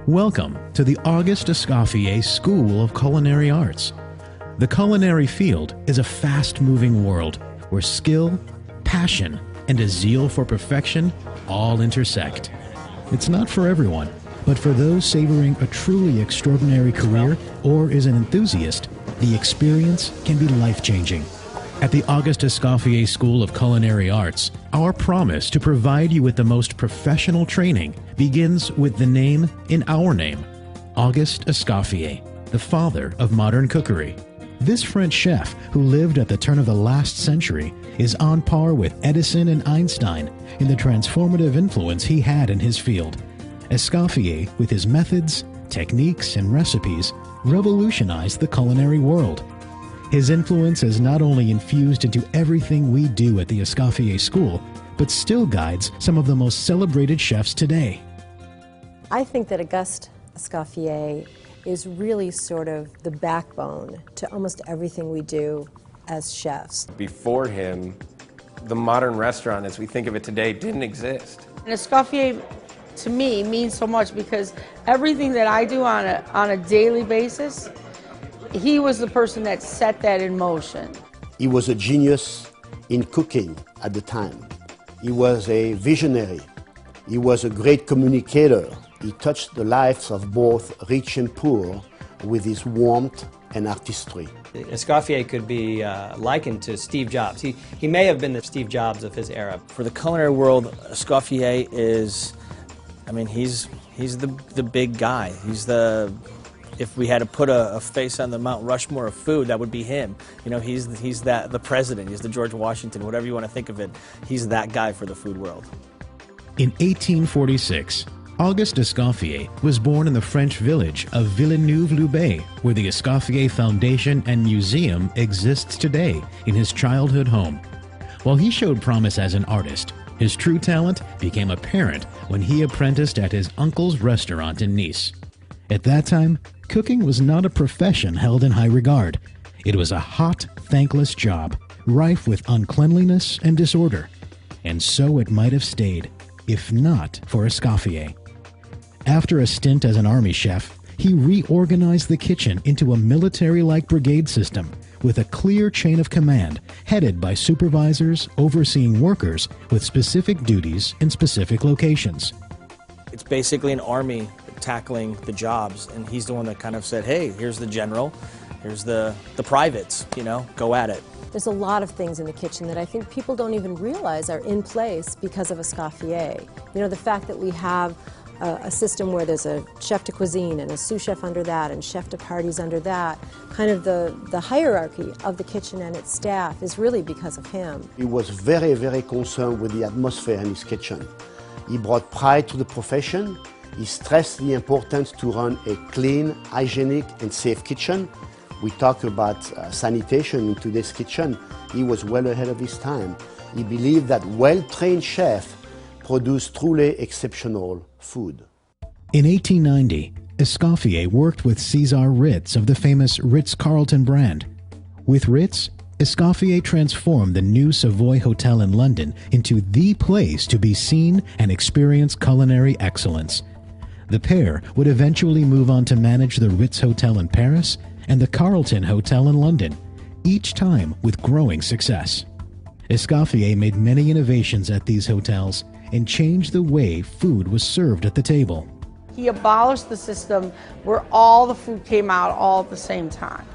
Welcome to the Auguste Escoffier School of Culinary Arts. The culinary field is a fast-moving world where skill, passion, and a zeal for perfection all intersect. It's not for everyone, but for those savoring a truly extraordinary career or is an enthusiast, the experience can be life-changing. At the Auguste Escoffier School of Culinary Arts, our promise to provide you with the most professional training begins with the name in our name, Auguste Escoffier, the father of modern cookery. This French chef, who lived at the turn of the last century, is on par with Edison and Einstein in the transformative influence he had in his field. Escoffier, with his methods, techniques, and recipes, revolutionized the culinary world. His influence is not only infused into everything we do at the Escoffier School, but still guides some of the most celebrated chefs today. I think that Auguste Escoffier is really sort of the backbone to almost everything we do as chefs. Before him, the modern restaurant as we think of it today didn't exist. And Escoffier, to me, means so much because everything that I do on a daily basis, he was the person that set that in motion. He was a genius in cooking at the time. He was a visionary. He was a great communicator. He touched the lives of both rich and poor with his warmth and artistry. Escoffier could be likened to Steve Jobs. He may have been the Steve Jobs of his era. For the culinary world, Escoffier is, he's the big guy. He's if we had to put a face on the Mount Rushmore of food, that would be him. You know, he's the president, he's the George Washington, whatever you want to think of it. He's that guy for the food world. In 1846, Auguste Escoffier was born in the French village of Villeneuve-Loubet, where the Escoffier Foundation and Museum exists today in his childhood home. While he showed promise as an artist, his true talent became apparent when he apprenticed at his uncle's restaurant in Nice. At that time, cooking was not a profession held in high regard. It was a hot, thankless job, rife with uncleanliness and disorder. And so it might have stayed, if not for Escoffier. After a stint as an army chef, he reorganized the kitchen into a military-like brigade system with a clear chain of command headed by supervisors overseeing workers with specific duties in specific locations. It's basically an army tackling the jobs, and he's the one that kind of said, hey, here's the general, here's the privates, go at it. There's a lot of things in the kitchen that I think people don't even realize are in place because of Escoffier. The fact that we have a system where there's a chef de cuisine and a sous chef under that and chef de parties under that, kind of the hierarchy of the kitchen and its staff is really because of him. He was very, very concerned with the atmosphere in his kitchen. He brought pride to the profession. He stressed the importance to run a clean, hygienic, and safe kitchen. We talk about sanitation in today's kitchen. He was well ahead of his time. He believed that well-trained chefs produce truly exceptional food. In 1890, Escoffier worked with Cesar Ritz of the famous Ritz-Carlton brand. With Ritz, Escoffier transformed the new Savoy Hotel in London into the place to be seen and experience culinary excellence. The pair would eventually move on to manage the Ritz Hotel in Paris and the Carlton Hotel in London, each time with growing success. Escoffier made many innovations at these hotels and changed the way food was served at the table. He abolished the system where all the food came out all at the same time.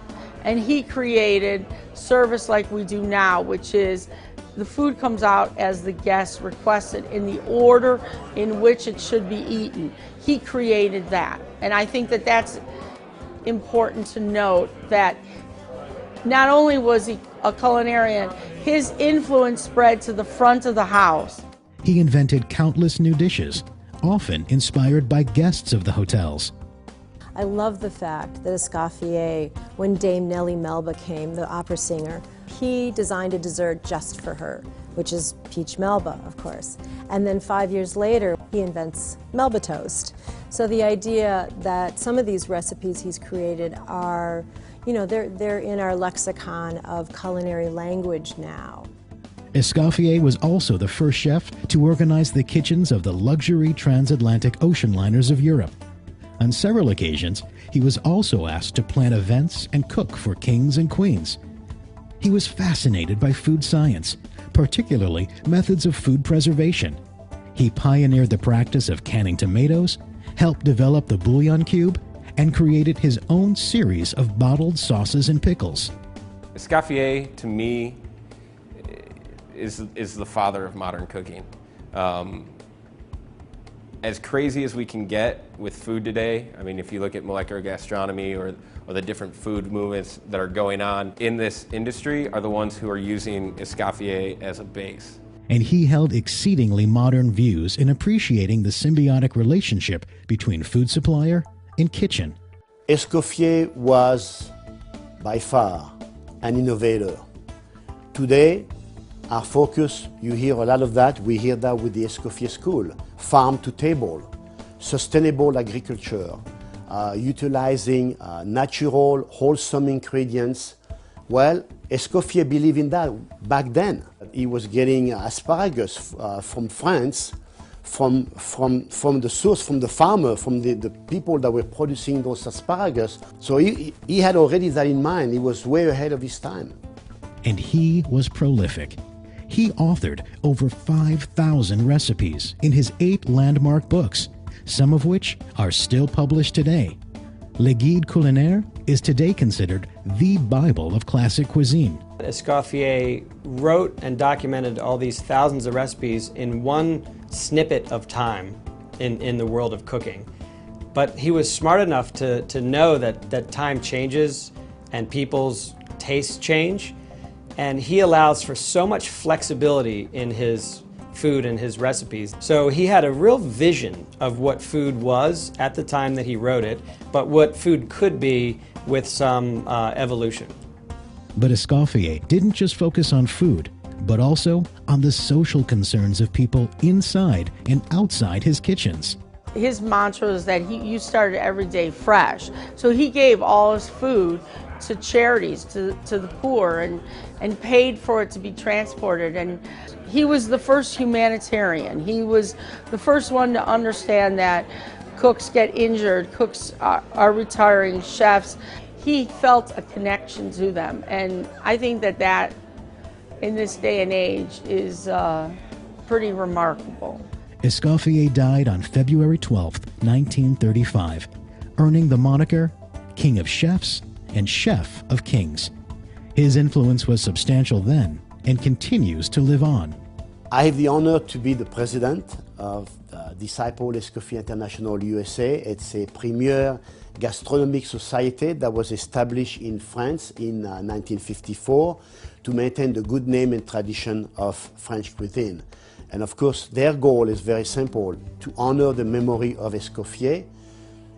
And he created service like we do now, which is the food comes out as the guests requested in the order in which it should be eaten. He created that. And I think that that's important to note, that not only was he a culinarian, his influence spread to the front of the house. He invented countless new dishes, often inspired by guests of the hotels. I love the fact that Escoffier, when Dame Nellie Melba came, the opera singer, he designed a dessert just for her, which is peach Melba, of course. And then 5 years later, he invents Melba toast. So the idea that some of these recipes he's created are, they're in our lexicon of culinary language now. Escoffier was also the first chef to organize the kitchens of the luxury transatlantic ocean liners of Europe. On several occasions, he was also asked to plan events and cook for kings and queens. He was fascinated by food science, particularly methods of food preservation. He pioneered the practice of canning tomatoes, helped develop the bouillon cube, and created his own series of bottled sauces and pickles. Escoffier, to me, is the father of modern cooking. As crazy as we can get with food today, I mean, if you look at molecular gastronomy or the different food movements that are going on in this industry, are the ones who are using Escoffier as a base. And he held exceedingly modern views in appreciating the symbiotic relationship between food supplier and kitchen. Escoffier was by far an innovator. Today, our focus, you hear a lot of that, we hear that with the Escoffier School, farm to table, sustainable agriculture, utilizing natural, wholesome ingredients. Well, Escoffier believed in that back then. He was getting asparagus from France, from the source, from the farmer, from the people that were producing those asparagus. So he had already that in mind. He was way ahead of his time. And he was prolific. He authored over 5,000 recipes in his 8 landmark books, some of which are still published today. Le Guide Culinaire is today considered the Bible of classic cuisine. Escoffier wrote and documented all these thousands of recipes in one snippet of time in the world of cooking. But he was smart enough to know that time changes and people's tastes change. And he allows for so much flexibility in his food and his recipes. So he had a real vision of what food was at the time that he wrote it, but what food could be with some evolution. But Escoffier didn't just focus on food, but also on the social concerns of people inside and outside his kitchens. His mantra is that you started every day fresh. So he gave all his food to charities, to the poor, and paid for it to be transported. And he was the first humanitarian. He was the first one to understand that cooks get injured, cooks are retiring, chefs. He felt a connection to them. And I think that in this day and age is pretty remarkable. Escoffier died on February 12, 1935, earning the moniker King of Chefs and Chef of Kings. His influence was substantial then and continues to live on. I have the honor to be the president of Disciple Escoffier International USA. It's a premier gastronomic society that was established in France in 1954 to maintain the good name and tradition of French cuisine. And of course, their goal is very simple, to honor the memory of Escoffier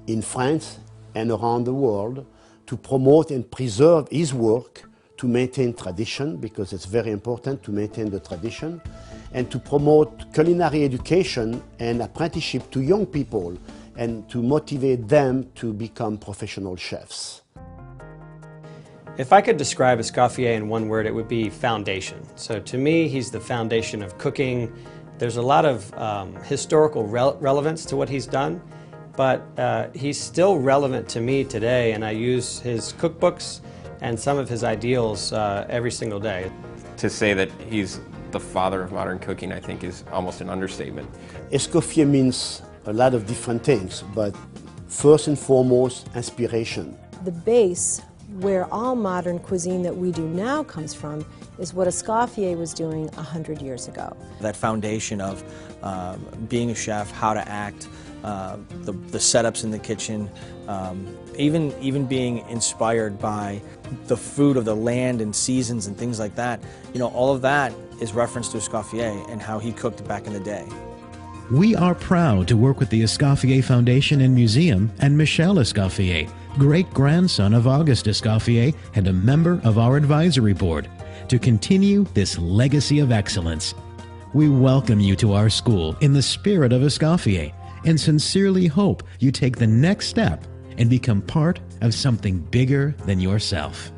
in France and around the world, to promote and preserve his work, to maintain tradition, because it's very important to maintain the tradition, and to promote culinary education and apprenticeship to young people, and to motivate them to become professional chefs. If I could describe Escoffier in one word, it would be foundation. So to me, he's the foundation of cooking. There's a lot of historical relevance to what he's done, but he's still relevant to me today, and I use his cookbooks and some of his ideals every single day. To say that he's the father of modern cooking, I think, is almost an understatement. Escoffier means a lot of different things, but first and foremost, inspiration. The base where all modern cuisine that we do now comes from is what Escoffier was doing 100 years ago. That foundation of being a chef, how to act, the setups in the kitchen, even being inspired by the food of the land and seasons and things like that. You know, all of that is reference to Escoffier and how he cooked back in the day. We are proud to work with the Escoffier Foundation and Museum and Michel Escoffier, great-grandson of Auguste Escoffier and a member of our advisory board, to continue this legacy of excellence. We welcome you to our school in the spirit of Escoffier and sincerely hope you take the next step and become part of something bigger than yourself.